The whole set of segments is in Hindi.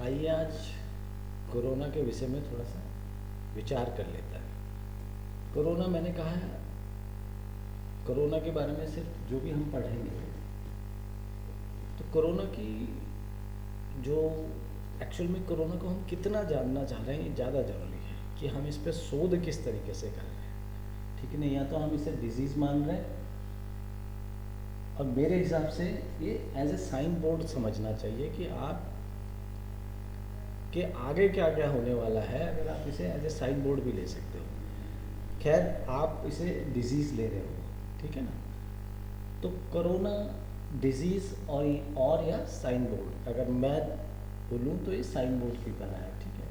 आइए आज कोरोना के विषय में थोड़ा सा विचार कर लेता है। कोरोना मैंने कहा है, कोरोना के बारे में सिर्फ जो भी हम पढ़ेंगे तो कोरोना की जो एक्चुअल में कोरोना को हम कितना जानना चाह रहे हैं ये ज़्यादा ज़रूरी है कि हम इस पर शोध किस तरीके से कर रहे हैं। ठीक है नहीं, या तो हम इसे डिजीज़ मान रहे हैं और मेरे हिसाब से ये एज ए साइन बोर्ड समझना चाहिए कि आप के आगे क्या क्या होने वाला है। अगर आप इसे एज ए साइन बोर्ड भी ले सकते हो, खैर आप इसे डिजीज़ ले रहे हो, ठीक है ना। तो कोरोना डिजीज़ और या साइन बोर्ड अगर मैं बोलूँ तो ये साइन बोर्ड की तरह है, ठीक है।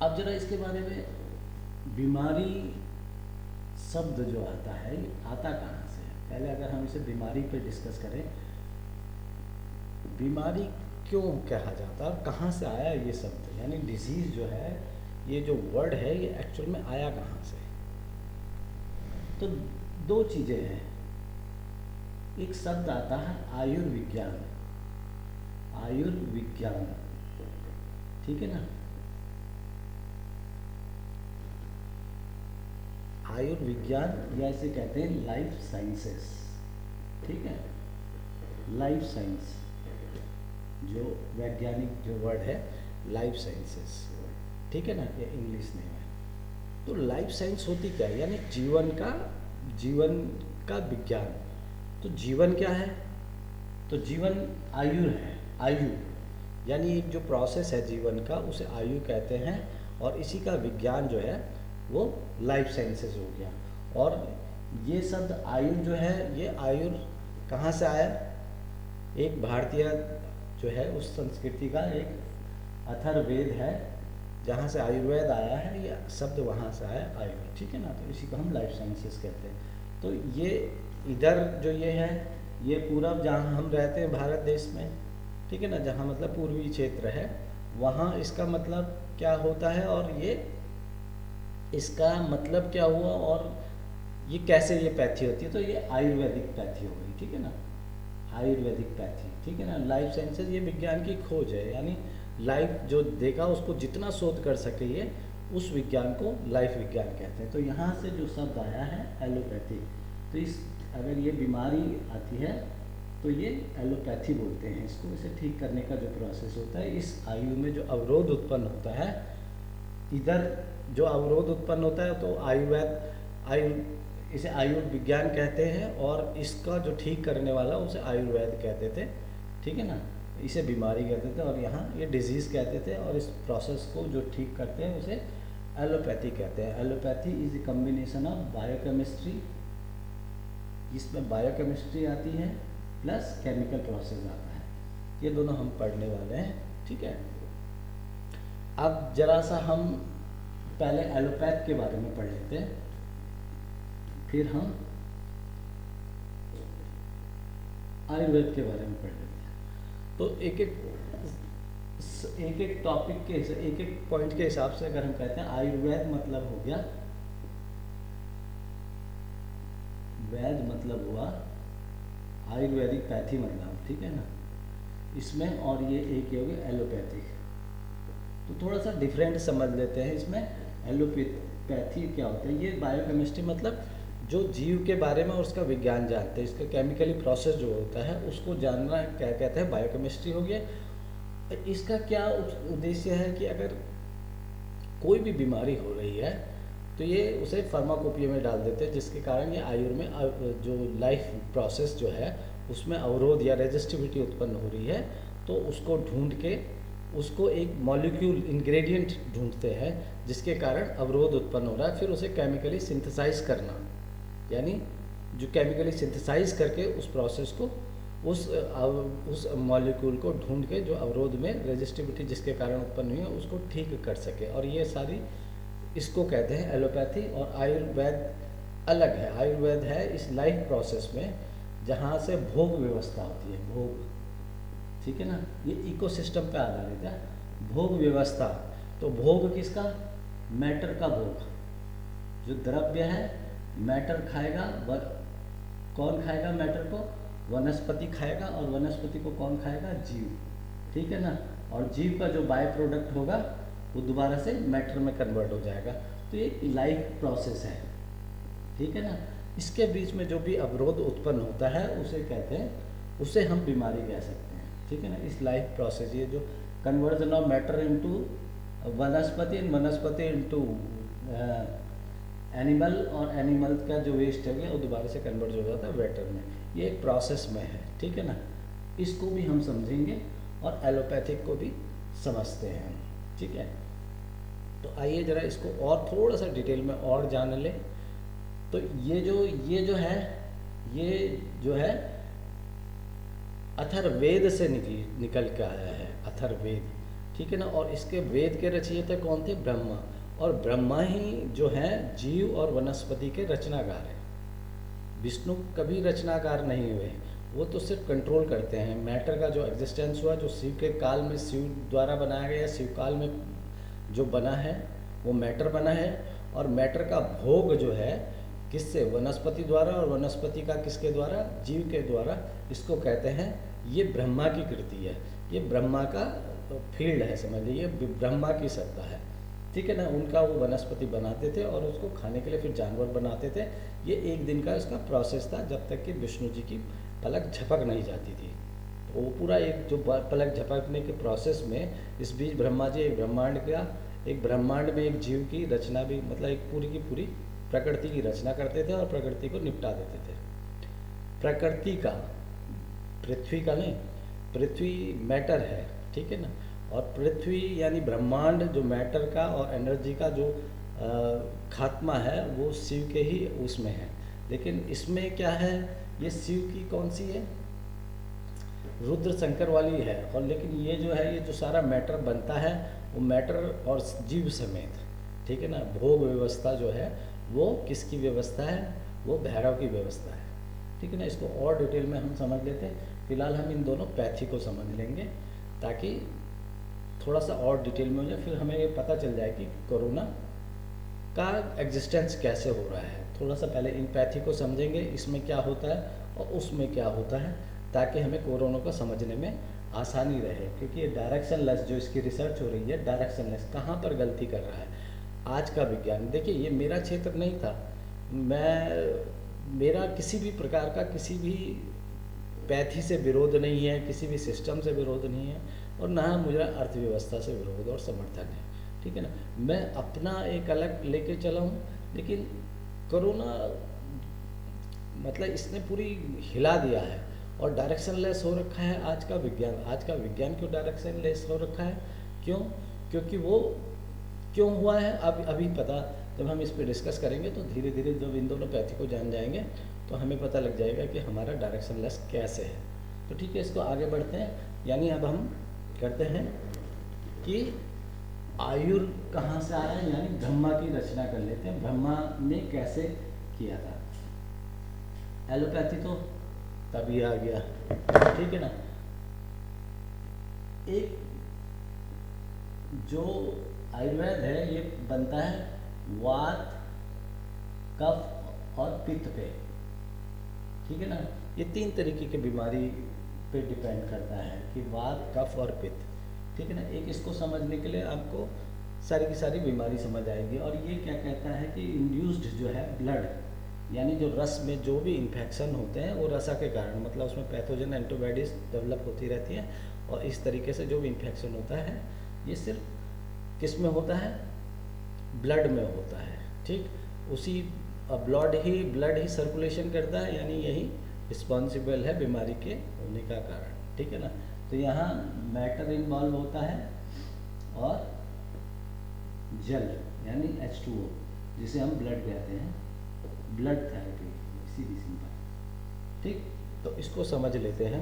अब जरा इसके बारे में, बीमारी शब्द जो आता है ये आता कहाँ से है। पहले अगर हम इसे बीमारी पे डिस्कस करें, बीमारी क्यों कहा जाता है और कहाँ से आया ये शब्द, यानी डिजीज़ जो है, ये जो वर्ड है ये एक्चुअल में आया कहाँ से। तो दो चीज़ें हैं। एक शब्द आता है आयुर्विज्ञान, आयुर्विज्ञान, ठीक है ना। आयुर्विज्ञान या इसे कहते हैं लाइफ साइंसेस, ठीक है। लाइफ साइंस जो वैज्ञानिक जो वर्ड है, लाइफ साइंसेस, ठीक है ना, ये इंग्लिश नेम है। तो लाइफ साइंस होती क्या है, यानी जीवन का विज्ञान। तो जीवन क्या है, तो जीवन आयु है। आयु यानी एक जो प्रोसेस है जीवन का उसे आयु कहते हैं, और इसी का विज्ञान जो है वो लाइफ साइंसेस हो गया। और ये शब्द आयु जो है, ये आयु कहाँ से आया, एक भारतीय जो है उस संस्कृति का एक अथर्ववेद है जहाँ से आयुर्वेद आया है, ये शब्द वहाँ से आया आयु, ठीक है ना। तो इसी को हम लाइफ साइंसेस कहते हैं। तो ये इधर जो ये है, ये पूरब जहाँ हम रहते हैं भारत देश में, ठीक है ना, जहाँ मतलब पूर्वी क्षेत्र है, वहाँ इसका मतलब क्या होता है और ये इसका मतलब क्या हुआ और ये कैसे ये पैथी होती है। तो ये आयुर्वेदिक पैथी हो गई, ठीक है ना, आयुर्वेदिक पैथी, ठीक है ना। लाइफ साइंसेज ये विज्ञान की खोज है, यानी लाइफ जो देखा उसको जितना शोध कर सके ये, उस विज्ञान को लाइफ विज्ञान कहते हैं। तो यहाँ से जो शब्द आया है एलोपैथी, तो इस अगर ये बीमारी आती है तो ये एलोपैथी बोलते हैं इसको। इसे ठीक करने का जो प्रोसेस होता है, इस आयु में जो अवरोध उत्पन्न होता है, इधर जो अवरोध उत्पन्न होता है तो आयु इसे आयुर्विज्ञान कहते हैं, और इसका जो ठीक करने वाला उसे आयुर्वेद कहते थे, ठीक है ना। इसे बीमारी कहते थे और यहाँ ये डिजीज़ कहते थे, और इस प्रोसेस को जो ठीक करते हैं उसे एलोपैथी कहते हैं। Allopathy is a combination of biochemistry, इसमें बायोकेमिस्ट्री आती है प्लस केमिकल प्रोसेस आता है, ये दोनों हम पढ़ने वाले हैं, ठीक है। अब जरा सा हम पहले एलोपैथ के बारे में पढ़ लेते हैं, फिर हम आयुर्वेद के बारे में पढ़ लेते हैं। तो एक एक टॉपिक के एक एक पॉइंट के हिसाब से अगर हम कहते हैं, आयुर्वेद मतलब हो गया, वैद मतलब हुआ आयुर्वेदिक, पैथी मतलब, ठीक है ना इसमें, और ये एक हो गया एलोपैथिक। तो थोड़ा सा डिफरेंट समझ लेते हैं इसमें। एलोपैथी क्या होता है, ये बायोकेमिस्ट्री मतलब जो जीव के बारे में और उसका विज्ञान जानते हैं, इसका केमिकली प्रोसेस जो होता है उसको जानना क्या कहते हैं, बायोकेमिस्ट्री हो गया। इसका क्या उद्देश्य है कि अगर कोई भी बीमारी हो रही है तो ये उसे फार्माकोपिया में डाल देते हैं, जिसके कारण ये आयु में जो लाइफ प्रोसेस जो है उसमें अवरोध या रेजिस्टिविटी उत्पन्न हो रही है, तो उसको ढूंढ के उसको एक मॉलिक्यूल इंग्रेडिएंट ढूंढते हैं जिसके कारण अवरोध उत्पन्न हो रहा है, फिर उसे केमिकली सिंथेसाइज करना, यानी जो केमिकली सिंथेसाइज करके उस प्रोसेस को उस मॉलिक्यूल को ढूंढ के जो अवरोध में रेजिस्टिविटी जिसके कारण उत्पन्न हुई है उसको ठीक कर सके, और ये सारी इसको कहते हैं एलोपैथी। और आयुर्वेद अलग है, आयुर्वेद है इस लाइफ प्रोसेस में जहाँ से भोग व्यवस्था होती है, भोग, ठीक है ना, ये इकोसिस्टम पे आधारित है, भोग व्यवस्था। तो भोग किसका, मैटर का भोग, जो द्रव्य है मैटर खाएगा, कौन खाएगा मैटर को, वनस्पति खाएगा, और वनस्पति को कौन खाएगा, जीव, ठीक है ना, और जीव का जो बाय प्रोडक्ट होगा वो दोबारा से मैटर में कन्वर्ट हो जाएगा। तो ये लाइफ प्रोसेस है, ठीक है ना। इसके बीच में जो भी अवरोध उत्पन्न होता है उसे कहते हैं, उसे हम बीमारी कह सकते हैं, ठीक है ना। इस लाइफ प्रोसेस, ये जो कन्वर्जन ऑफ मैटर इनटू वनस्पति, वनस्पति इनटू एनिमल, और एनिमल का जो वेस्ट है गया वो दोबारा से कन्वर्ट हो जाता है वेटर में। ये एक प्रोसेस में है, ठीक है ना। इसको भी हम समझेंगे और एलोपैथिक को भी समझते हैं, ठीक है। तो आइए जरा इसको और थोड़ा सा डिटेल में और जान लें। तो ये जो है अथर्ववेद से निकल के आया है, अथर्ववेद, ठीक है ना। और इसके वेद के रचयिता कौन थे? ब्रह्मा। और ब्रह्मा ही जो है जीव और वनस्पति के रचनाकार हैं। विष्णु कभी रचनाकार नहीं हुए, वो तो सिर्फ कंट्रोल करते हैं। मैटर का जो एग्जिस्टेंस हुआ, जो शिव के काल में शिव द्वारा बनाया गया, शिव काल में जो बना है वो मैटर बना है। और मैटर का भोग जो है किससे? वनस्पति द्वारा, और वनस्पति का किसके द्वारा? जीव के द्वारा। इसको कहते हैं, ये ब्रह्मा की कृति है, ये ब्रह्मा का फील्ड है, समझ लीजिए, ब्रह्मा की सत्ता है, ठीक है ना। उनका वो वनस्पति बनाते थे और उसको खाने के लिए फिर जानवर बनाते थे। ये एक दिन का इसका प्रोसेस था, जब तक कि विष्णु जी की पलक झपक नहीं जाती थी। तो वो पूरा एक जो पलक झपकने के प्रोसेस में, इस बीच ब्रह्मा जी एक ब्रह्मांड में एक जीव की रचना भी, मतलब एक पूरी की पूरी प्रकृति की रचना करते थे और प्रकृति को निपटा देते थे। प्रकृति का, पृथ्वी का नहीं, पृथ्वी मैटर है, ठीक है ना। और पृथ्वी यानी ब्रह्मांड जो मैटर का और एनर्जी का जो खात्मा है वो शिव के ही उसमें है। लेकिन इसमें क्या है, ये शिव की कौन सी है? रुद्र शंकर वाली है। और लेकिन ये जो है, ये जो सारा मैटर बनता है वो मैटर और जीव समेत, ठीक है ना। भोग व्यवस्था जो है वो किसकी व्यवस्था है? वो भैरव की व्यवस्था है, ठीक है ना। इसको और डिटेल में हम समझ लेते हैं। फिलहाल हम इन दोनों पैथी को समझ लेंगे ताकि थोड़ा सा और डिटेल में हो जाए। फिर हमें ये पता चल जाए कि कोरोना का एग्जिस्टेंस कैसे हो रहा है। थोड़ा सा पहले इन पैथी को समझेंगे, इसमें क्या होता है और उसमें क्या होता है, ताकि हमें कोरोना को समझने में आसानी रहे। क्योंकि ये डायरेक्शनलेस जो इसकी रिसर्च हो रही है, डायरेक्शनलेस कहाँ पर गलती कर रहा है आज का विज्ञान। देखिए, ये मेरा क्षेत्र नहीं था, मेरा किसी भी प्रकार का किसी भी पैथी से विरोध नहीं है, किसी भी सिस्टम से विरोध नहीं है, और ना मुझे अर्थव्यवस्था से विरोध और समर्थन है, ठीक है ना। मैं अपना एक अलग लेके चला हूँ। लेकिन कोरोना मतलब इसने पूरी हिला दिया है और डायरेक्शनलेस हो रखा है आज का विज्ञान। आज का विज्ञान क्यों डायरेक्शनलेस हो रखा है? क्यों? क्योंकि वो क्यों हुआ है अभी पता, जब हम इस पर डिस्कस करेंगे तो धीरे धीरे जब इन दोनों पैथी को जान जाएंगे तो हमें पता लग जाएगा कि हमारा डायरेक्शनलेस कैसे है। तो ठीक है, इसको आगे बढ़ते हैं। यानी अब हम करते हैं कि आयुर कहाँ से आया, यानी ब्रह्मा की रचना कर लेते हैं। ब्रह्मा ने कैसे किया था? एलोपैथी तो तभी आ गया, ठीक है ना। एक जो आयुर्वेद है ये बनता है वात, कफ और पित्त पे, ठीक है ना। ये तीन तरीके की बीमारी पे डिपेंड करता है कि वात, कफ और पित्त, ठीक है ना। एक इसको समझने के लिए आपको सारी की सारी बीमारी समझ आएगी। और ये क्या कहता है कि इंड्यूस्ड जो है ब्लड, यानी जो रस में जो भी इन्फेक्शन होते हैं वो रसा के कारण, मतलब उसमें पैथोजन एंटीबॉडीज डेवलप होती रहती है। और इस तरीके से जो भी इन्फेक्शन होता है ये सिर्फ किस में होता है? ब्लड में होता है, ठीक। उसी ब्लड ही सर्कुलेशन करता है, यानी यही रिस्पॉन्सिबल है बीमारी के होने का कारण, ठीक है ना। तो यहाँ मैटर इन्वॉल्व होता है और जल यानी H2O, जिसे हम ब्लड कहते हैं, ब्लड थेरेपी, सीधी सिंपल, ठीक। तो इसको समझ लेते हैं।